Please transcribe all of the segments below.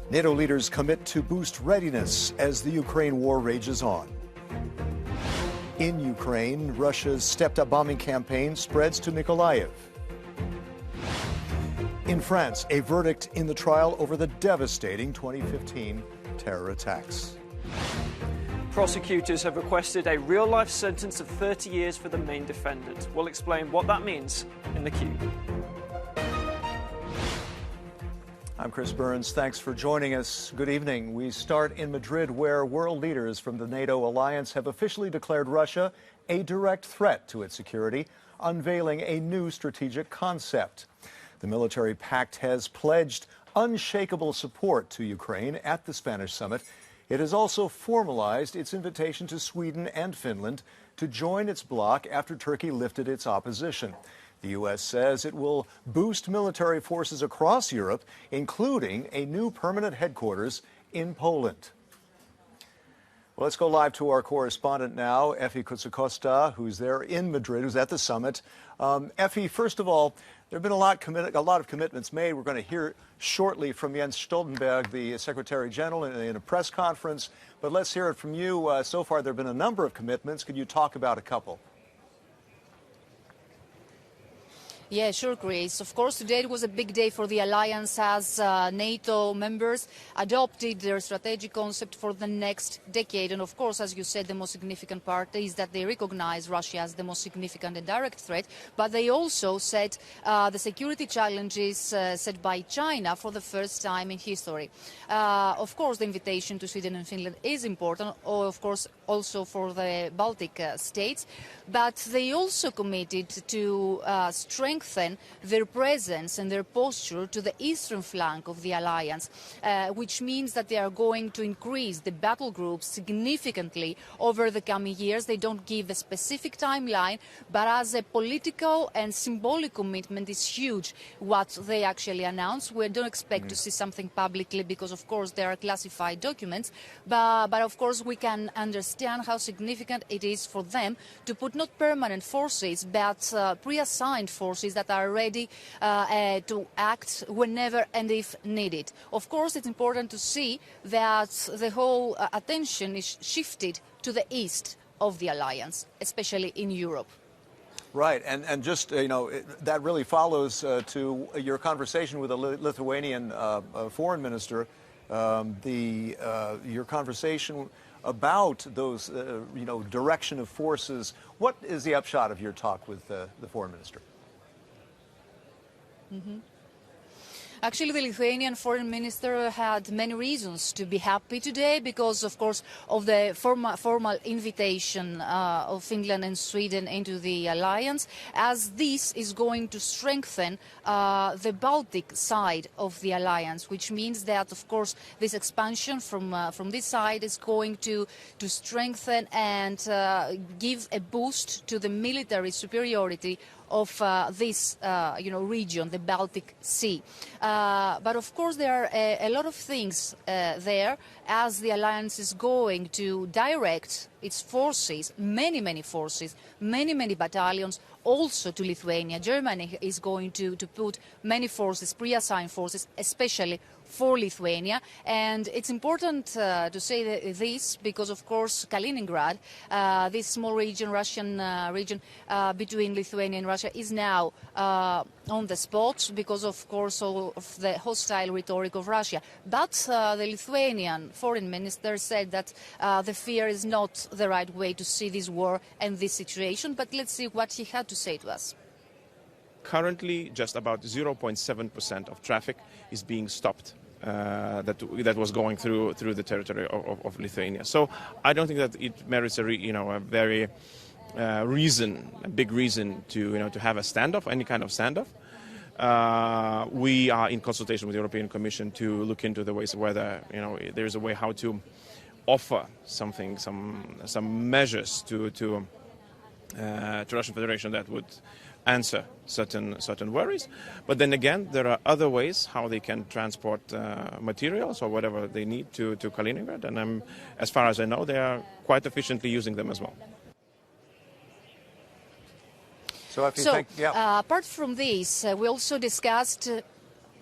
NATO leaders commit to boost readiness as the Ukraine war rages on. In Ukraine, Russia's stepped-up bombing campaign spreads to Mykolaiv. In France, a verdict in the trial over the devastating 2015 terror attacks. Prosecutors have requested a real-life sentence of 30 years for the main defendant. We'll explain what that means in the Cube. I'm Chris Burns. Thanks for joining us. Good evening. We start in Madrid, where world leaders from the NATO alliance have officially declared Russia a direct threat to its security, unveiling a new strategic concept. The military pact has pledged unshakable support to Ukraine at the Spanish summit. It has also formalized its invitation to Sweden and Finland to join its bloc after Turkey lifted its opposition. The U.S. says it will boost military forces across Europe, including a new permanent headquarters in Poland. Well, let's go live to our correspondent now, Effie Kutsakosta, who's there in Madrid, who's at the summit. Effie, first of all, there have been a lot of commitments made. We're going to hear shortly from Jens Stoltenberg, the Secretary General, in a press conference. But let's hear it from you. So far, there have been a number of commitments. Could you talk about a couple? Yeah, sure, Chris. Of course, today was a big day for the alliance as NATO members adopted their strategic concept for the next decade. And of course, as you said, the most significant part is that they recognize Russia as the most significant and direct threat. But they also set the security challenges set by China for the first time in history. Of course, the invitation to Sweden and Finland is important, or of course, also for the Baltic states. But they also committed to strengthen their presence and their posture to the eastern flank of the alliance, which means that they are going to increase the battle groups significantly over the coming years. They don't give a specific timeline, but as a political and symbolic commitment is huge what they actually announced. We don't expect to see something publicly because, of course, there are classified documents, but of course we can understand how significant it is for them to put not permanent forces but pre-assigned forces that are ready to act whenever and if needed. Of course, it's important to see that the whole attention is shifted to the east of the alliance, especially in Europe. Right, and just, that really follows to your conversation with the Lithuanian foreign minister, your conversation about those, direction of forces. What is the upshot of your talk with the foreign minister? Actually, the Lithuanian foreign minister had many reasons to be happy today because, of course, of the formal invitation of Finland and Sweden into the alliance, as this is going to strengthen the Baltic side of the alliance, which means that, of course, this expansion from this side is going to strengthen and give a boost to the military superiority of this region, the Baltic Sea. But of course there are a lot of things there as the alliance is going to direct its forces, many forces, many battalions also to Lithuania. Germany is going to put many forces, pre-assigned forces, especially for Lithuania. And it's important to say this because, of course, Kaliningrad, this small region, Russian region between Lithuania and Russia, is now on the spot because, of course, of the hostile rhetoric of Russia. But the Lithuanian foreign minister said that the fear is not the right way to see this war and this situation. But let's see what he had to say to us. Currently, just about 0.7% of traffic is being stopped that was going through the territory of Lithuania. So I don't think that it merits a very big reason to have a standoff, any kind of standoff. We are in consultation with the European Commission to look into the ways whether there is a way how to offer something, some measures to Russian Federation that would answer certain worries. But then again, there are other ways how they can transport materials or whatever they need to Kaliningrad, and as far as I know, they are quite efficiently using them as well. So, apart from this, we also discussed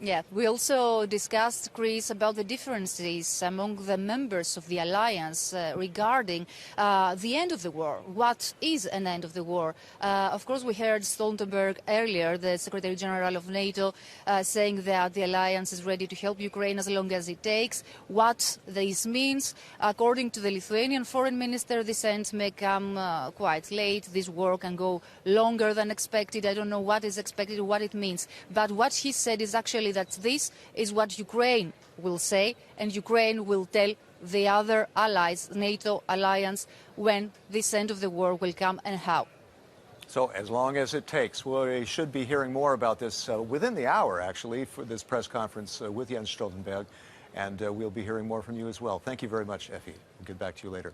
Yeah, we also discussed, Chris, about the differences among the members of the alliance regarding the end of the war. What is an end of the war? Of course, we heard Stoltenberg earlier, the Secretary General of NATO, saying that the alliance is ready to help Ukraine as long as it takes. What this means, according to the Lithuanian Foreign Minister, this end may come quite late. This war can go longer than expected. I don't know what is expected or what it means. But what he said is actually that this is what Ukraine will say, and Ukraine will tell the other allies, NATO alliance, when this end of the war will come and how. So as long as it takes, we should be hearing more about this within the hour, actually, for this press conference with Jens Stoltenberg. And we'll be hearing more from you as well. Thank you very much, Effie. We'll get back to you later.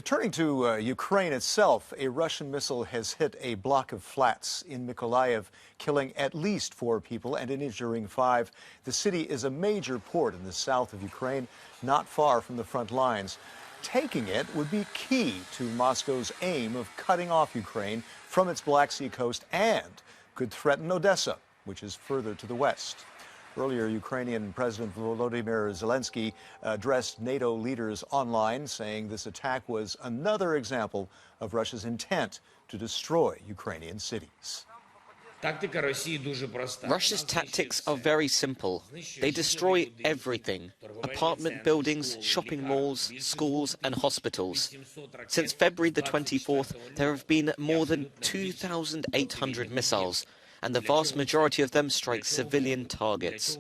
Turning to Ukraine itself, a Russian missile has hit a block of flats in Mykolaiv, killing at least 4 people and injuring 5. The city is a major port in the south of Ukraine, not far from the front lines. Taking it would be key to Moscow's aim of cutting off Ukraine from its Black Sea coast and could threaten Odessa, which is further to the west. Earlier, Ukrainian President Volodymyr Zelensky addressed NATO leaders online, saying this attack was another example of Russia's intent to destroy Ukrainian cities. Russia's tactics are very simple. They destroy everything: apartment buildings, shopping malls, schools and hospitals. Since February the 24th, there have been more than 2,800 missiles, and the vast majority of them strike civilian targets.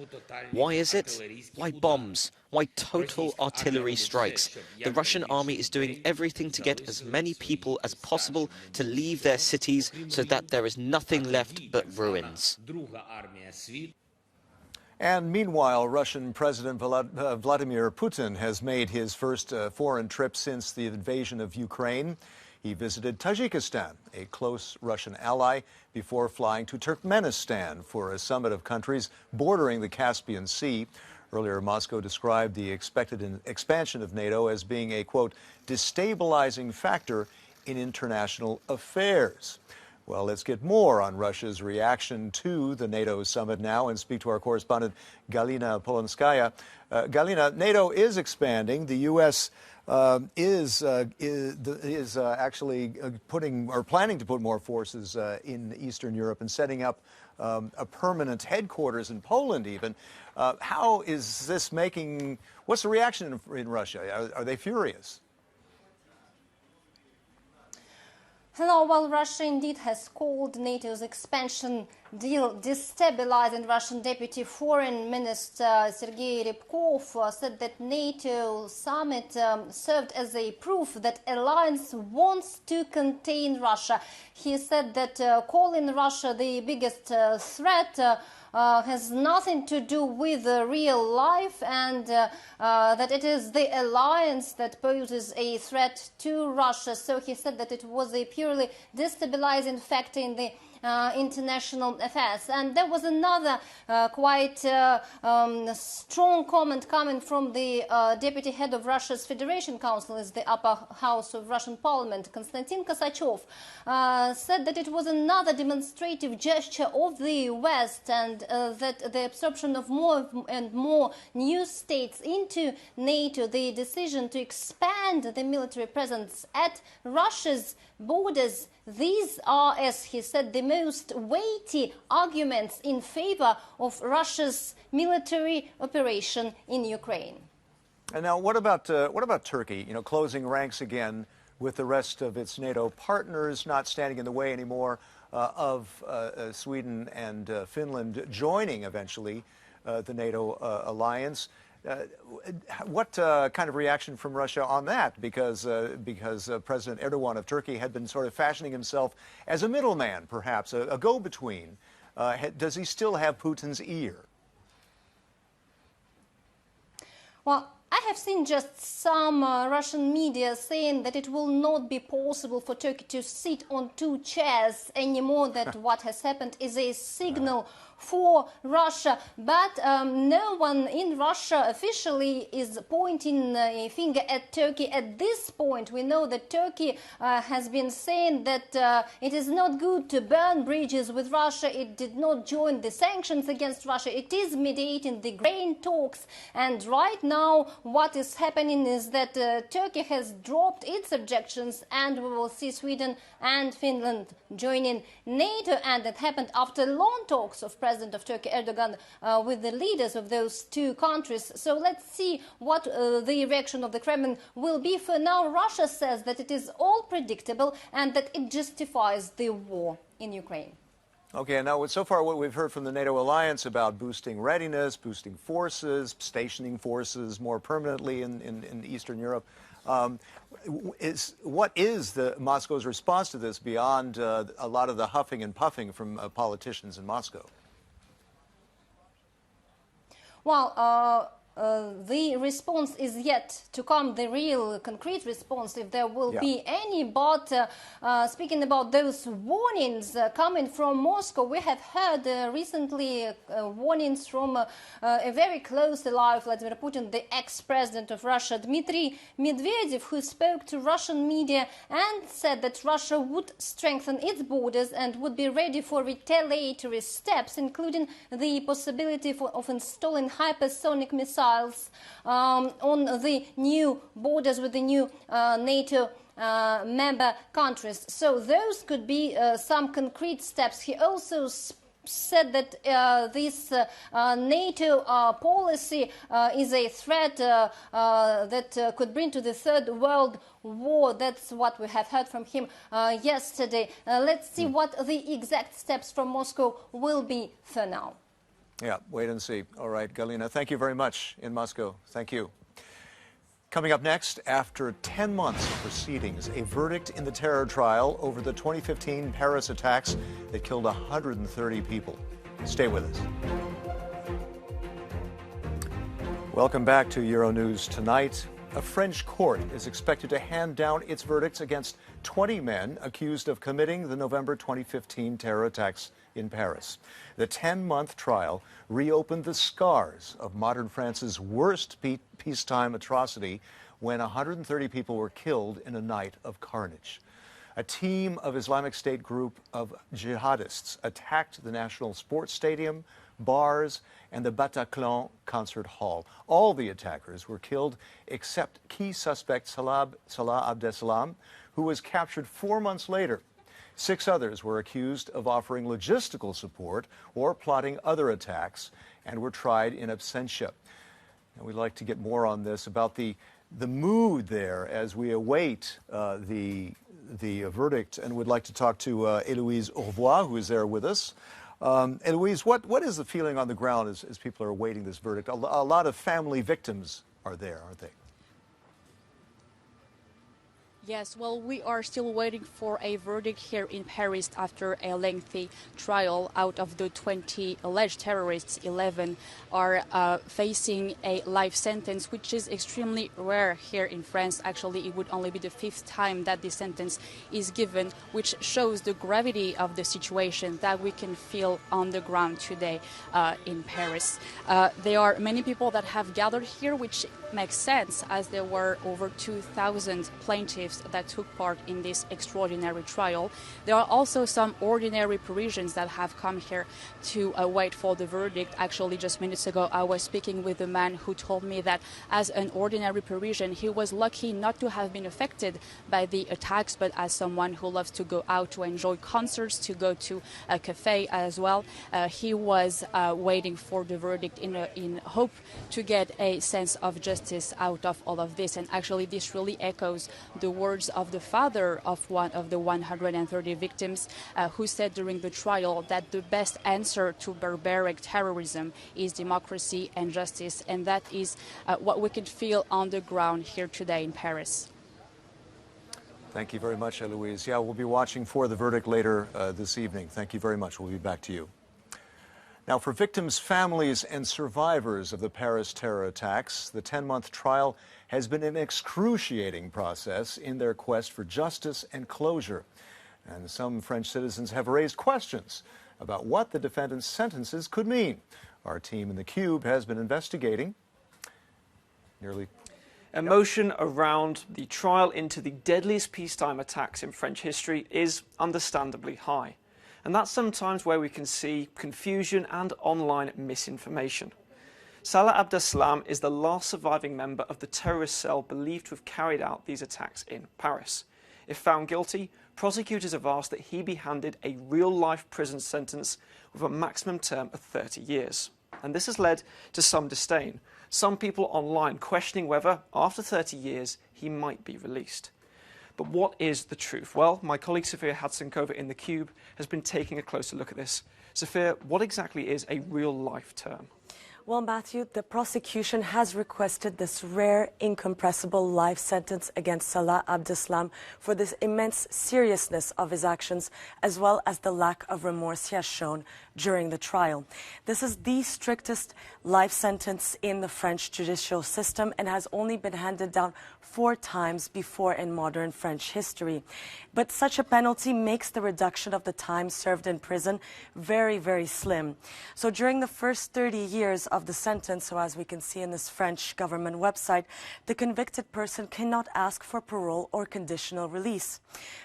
Why is it? Why bombs? Why total artillery strikes? The Russian army is doing everything to get as many people as possible to leave their cities so that there is nothing left but ruins. And meanwhile, Russian President Vladimir Putin has made his first foreign trip since the invasion of Ukraine. He visited Tajikistan, a close Russian ally, before flying to Turkmenistan for a summit of countries bordering the Caspian Sea. Earlier, Moscow described the expected expansion of NATO as being a, quote, destabilizing factor in international affairs. Well, let's get more on Russia's reaction to the NATO summit now and speak to our correspondent Galina Polonskaya. Galina, NATO is expanding. The U.S. is actually putting or planning to put more forces in Eastern Europe and setting up a permanent headquarters in Poland even. How is this making, what's the reaction in Russia? Are they furious? Hello. Well, Russia indeed has called NATO's expansion deal destabilizing. Russian Deputy Foreign Minister Sergei Ryabkov said that NATO summit served as a proof that alliance wants to contain Russia. He said that calling Russia the biggest threat has nothing to do with real life, and that it is the alliance that poses a threat to Russia. So he said that it was a purely destabilizing factor in the international affairs. And there was another quite strong comment coming from the deputy head of Russia's Federation Council, is the upper house of Russian Parliament, Konstantin Kosachev, said that it was another demonstrative gesture of the West, and that the absorption of more and more new states into NATO, the decision to expand the military presence at Russia's borders, these are, as he said, the most weighty arguments in favor of Russia's military operation in Ukraine. And now, what about Turkey? You know, closing ranks again with the rest of its NATO partners, not standing in the way anymore of Sweden and Finland joining eventually the NATO alliance. What kind of reaction from Russia on that? Because President Erdogan of Turkey had been sort of fashioning himself as a middleman, perhaps, a go-between. Does he still have Putin's ear? Well, I have seen just some Russian media saying that it will not be possible for Turkey to sit on 2 chairs anymore, that what has happened is a signal for Russia. But no one in Russia officially is pointing a finger at Turkey at this point. We know that Turkey has been saying that it is not good to burn bridges with Russia. It did not join the sanctions against Russia. It is mediating the grain talks. And right now what is happening is that Turkey has dropped its objections, and we will see Sweden and Finland joining NATO. And that happened after long talks of President of Turkey Erdogan with the leaders of those two countries. So let's see what the reaction of the Kremlin will be. For now, Russia says that it is all predictable and that it justifies the war in Ukraine. Okay, now so far what we've heard from the NATO alliance about boosting readiness, boosting forces, stationing forces more permanently in Eastern Europe, what is Moscow's response to this beyond a lot of the huffing and puffing from politicians in Moscow? Well, the response is yet to come, the real concrete response, if there will be any. But speaking about those warnings coming from Moscow, we have heard recently warnings from a very close ally of Vladimir Putin, the ex-president of Russia, Dmitry Medvedev, who spoke to Russian media and said that Russia would strengthen its borders and would be ready for retaliatory steps, including the possibility of installing hypersonic missiles on the new borders with the new NATO member countries. So those could be some concrete steps. He also said that this NATO policy is a threat that could bring to the Third World War. That's what we have heard from him yesterday. Let's see what the exact steps from Moscow will be for now. Yeah, wait and see. All right, Galina, thank you very much in Moscow. Thank you. Coming up next, after 10 months of proceedings, a verdict in the terror trial over the 2015 Paris attacks that killed 130 people. Stay with us. Welcome back to Euronews Tonight. A French court is expected to hand down its verdicts against 20 men accused of committing the November 2015 terror attacks in Paris. The 10-month trial reopened the scars of modern France's worst peacetime atrocity when 130 people were killed in a night of carnage. A team of Islamic State group of jihadists attacked the National Sports Stadium, bars, and the Bataclan concert hall. All the attackers were killed except key suspect Salah Abdeslam, who was captured 4 months later. 6 others were accused of offering logistical support or plotting other attacks and were tried in absentia. And we'd like to get more on this, about the mood there as we await the verdict, and would like to talk to Héloïse Aurvois, who is there with us. Héloïse, what is the feeling on the ground as people are awaiting this verdict? A lot of family victims are there, aren't they? Yes, well, we are still waiting for a verdict here in Paris after a lengthy trial. Out of the 20 alleged terrorists, 11 are facing a life sentence, which is extremely rare here in France. Actually, it would only be the 5th time that this sentence is given, which shows the gravity of the situation that we can feel on the ground today in Paris. There are many people that have gathered here, which makes sense, as there were over 2,000 plaintiffs that took part in this extraordinary trial. There are also some ordinary Parisians that have come here to wait for the verdict. Actually, just minutes ago, I was speaking with a man who told me that as an ordinary Parisian, he was lucky not to have been affected by the attacks, but as someone who loves to go out to enjoy concerts, to go to a cafe as well, he was waiting for the verdict in hope to get a sense of justice out of all of this. And actually, this really echoes the words of the father of one of the 130 victims, who said during the trial that the best answer to barbaric terrorism is democracy and justice. And that is what we can feel on the ground here today in Paris. Thank you very much, Héloïse. Yeah, we'll be watching for the verdict later this evening. Thank you very much. We'll be back to you. Now, for victims' families and survivors of the Paris terror attacks, the 10-month trial has been an excruciating process in their quest for justice and closure. And some French citizens have raised questions about what the defendants' sentences could mean. Our team in the Cube has been investigating. Emotion around the trial into the deadliest peacetime attacks in French history is understandably high. And that's sometimes where we can see confusion and online misinformation. Salah Abdeslam is the last surviving member of the terrorist cell believed to have carried out these attacks in Paris. If found guilty, prosecutors have asked that he be handed a real-life prison sentence with a maximum term of 30 years. And this has led to some disdain. Some people online questioning whether, after 30 years, he might be released. But what is the truth? Well, my colleague Sofia Hadsenkova in the Cube has been taking a closer look at this. Sofia, what exactly is a real-life term? Well, Matthew, the prosecution has requested this rare, incompressible life sentence against Salah Abdeslam for this immense seriousness of his actions, as well as the lack of remorse he has shown during the trial. This is the strictest life sentence in the French judicial system and has only been handed down 4 times before in modern French history. But such a penalty makes the reduction of the time served in prison very, very slim. So during the first 30 years of the sentence, so as we can see in this French government website, the convicted person cannot ask for parole or conditional release.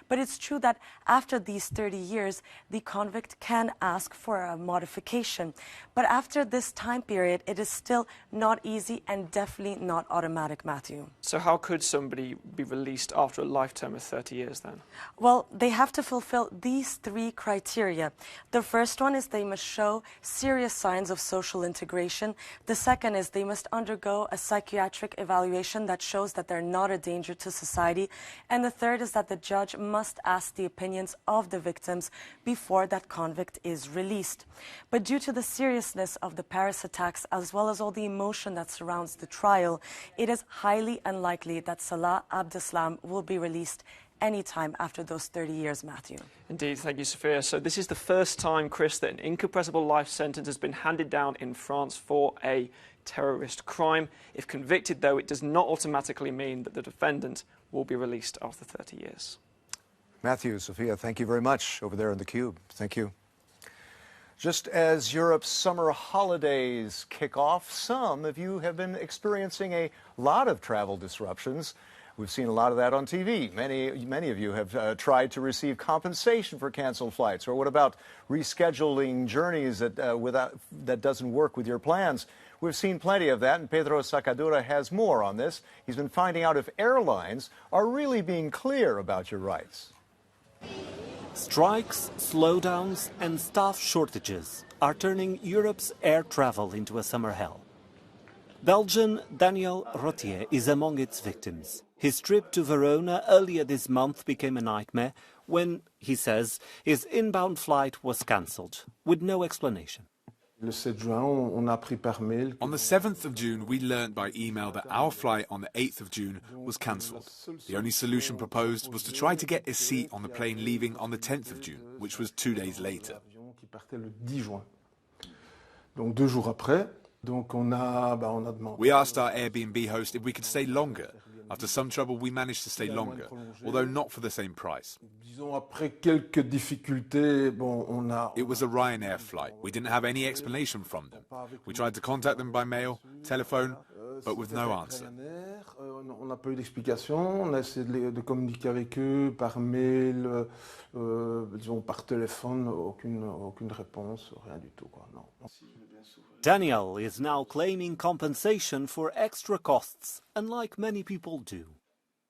But it's true that after these 30 years, the convict can ask for a modification. But after this time period, it is still not easy and definitely not automatic, Matthew. So how could somebody be released after a lifetime of 30 years then? Well, they have to fulfill these 3 criteria. The first one is they must show serious signs of social integration. The second is they must undergo a psychiatric evaluation that shows that they're not a danger to society. And the third is that the judge must ask the opinions of the victims before that convict is released. But due to the seriousness of the Paris attacks, as well as all the emotion that surrounds the trial, it is highly unlikely that Salah Abdeslam will be released anytime after those 30 years, Matthew. Indeed, thank you, Sophia. So this is the first time, Chris, that an incompressible life sentence has been handed down in France for a terrorist crime. If convicted, though, it does not automatically mean that the defendant will be released after 30 years. Matthew, Sophia, thank you very much over there in the Cube. Thank you. Just as Europe's summer holidays kick off, some of you have been experiencing a lot of travel disruptions. We've seen a lot of that on TV. Many of you have tried to receive compensation for canceled flights. Or what about rescheduling journeys that doesn't work with your plans? We've seen plenty of that, and Pedro Sacadura has more on this. He's been finding out if airlines are really being clear about your rights. Strikes, slowdowns, and staff shortages are turning Europe's air travel into a summer hell. Belgian Daniel Rotier is among its victims. His trip to Verona earlier this month became a nightmare when, he says, his inbound flight was cancelled, with no explanation. On the 7th of June, we learnt by email that our flight on the 8th of June was cancelled. The only solution proposed was to try to get a seat on the plane leaving on the 10th of June, which was 2 days later. We asked our Airbnb host if we could stay longer. After some trouble, we managed to stay longer, although not for the same price. It was a Ryanair flight. We didn't have any explanation from them. We tried to contact them by mail, telephone, but with no answer. Daniel is now claiming compensation for extra costs, unlike many people do.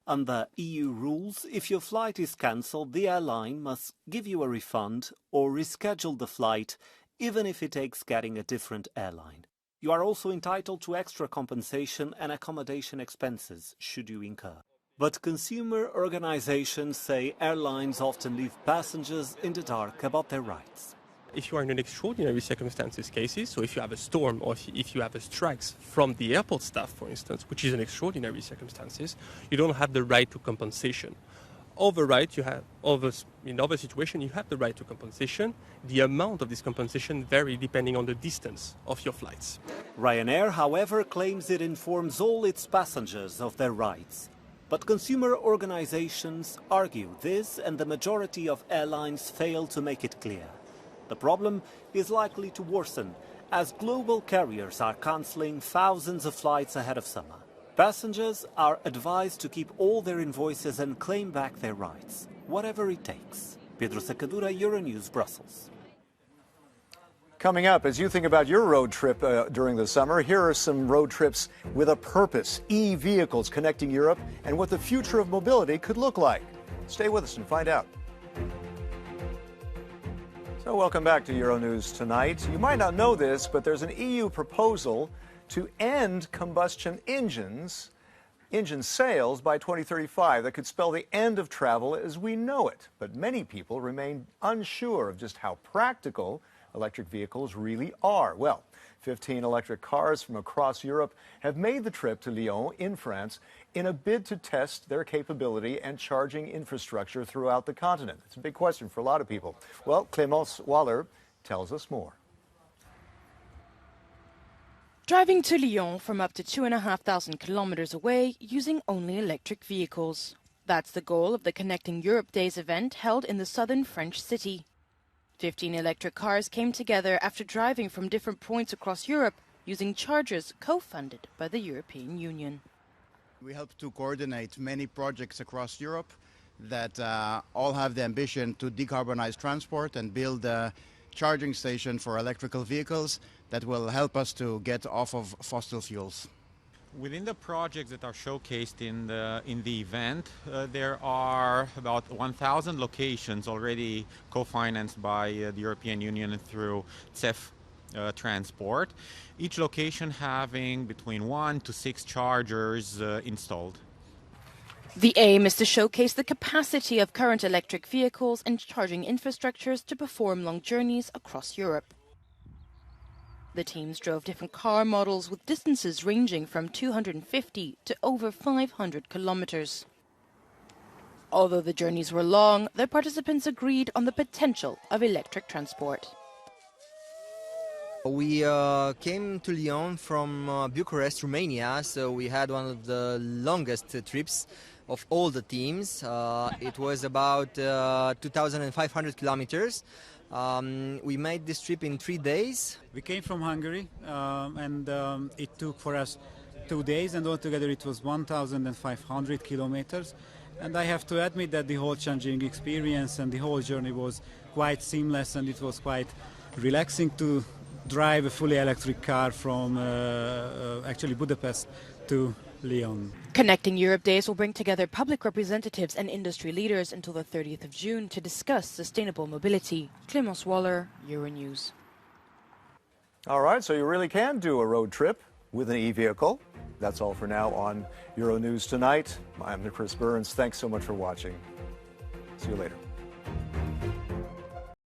Under EU rules, if your flight is cancelled, the airline must give you a refund or reschedule the flight, even if it takes getting a different airline. You are also entitled to extra compensation and accommodation expenses, should you incur. But consumer organizations say airlines often leave passengers in the dark about their rights. If you are in an extraordinary circumstances cases, so if you have a storm or if you have a strikes from the airport staff, for instance, which is an extraordinary circumstances, you don't have the right to compensation. In other situations, you have the right to compensation. The amount of this compensation varies depending on the distance of your flights. Ryanair, however, claims it informs all its passengers of their rights. But consumer organizations argue this, and the majority of airlines fail to make it clear. The problem is likely to worsen as global carriers are cancelling thousands of flights ahead of summer. Passengers are advised to keep all their invoices and claim back their rights, whatever it takes. Pedro Sacadura, Euronews, Brussels. Coming up, as you think about your road trip during the summer, here are some road trips with a purpose, e-vehicles connecting Europe, and what the future of mobility could look like. Stay with us and find out. So welcome back to Euronews Tonight. You might not know this, but there's an EU proposal to end combustion engine sales by 2035. That could spell the end of travel as we know it. But many people remain unsure of just how practical electric vehicles really are. Well, 15 electric cars from across Europe have made the trip to Lyon in France in a bid to test their capability and charging infrastructure throughout the continent. It's a big question for a lot of people. Well, Clémence Waller tells us more. Driving to Lyon from up to 2,500 kilometers away using only electric vehicles. That's the goal of the Connecting Europe Days event held in the southern French city. 15 electric cars came together after driving from different points across Europe using chargers co-funded by the European Union. We help to coordinate many projects across Europe that all have the ambition to decarbonize transport and build a charging station for electrical vehicles that will help us to get off of fossil fuels. Within the projects that are showcased in the event, there are about 1,000 locations already co-financed by the European Union through CEF transport, each location having between 1 to 6 chargers installed. The aim is to showcase the capacity of current electric vehicles and charging infrastructures to perform long journeys across Europe. The teams drove different car models with distances ranging from 250 to over 500 kilometers. Although the journeys were long, the participants agreed on the potential of electric transport. We came to Lyon from Bucharest, Romania, so we had one of the longest trips of all the teams. It was about 2,500 kilometers. We made this trip in 3 days. We came from Hungary and it took for us 2 days, and altogether it was 1,500 kilometers. And I have to admit that the whole charging experience and the whole journey was quite seamless, and it was quite relaxing to drive a fully electric car from actually Budapest to Lyon. Connecting Europe Days will bring together public representatives and industry leaders until the 30th of June to discuss sustainable mobility. Clémence Waller, Euronews. All right, so you really can do a road trip with an e-vehicle. That's all for now on Euronews Tonight. I'm Chris Burns. Thanks so much for watching. See you later.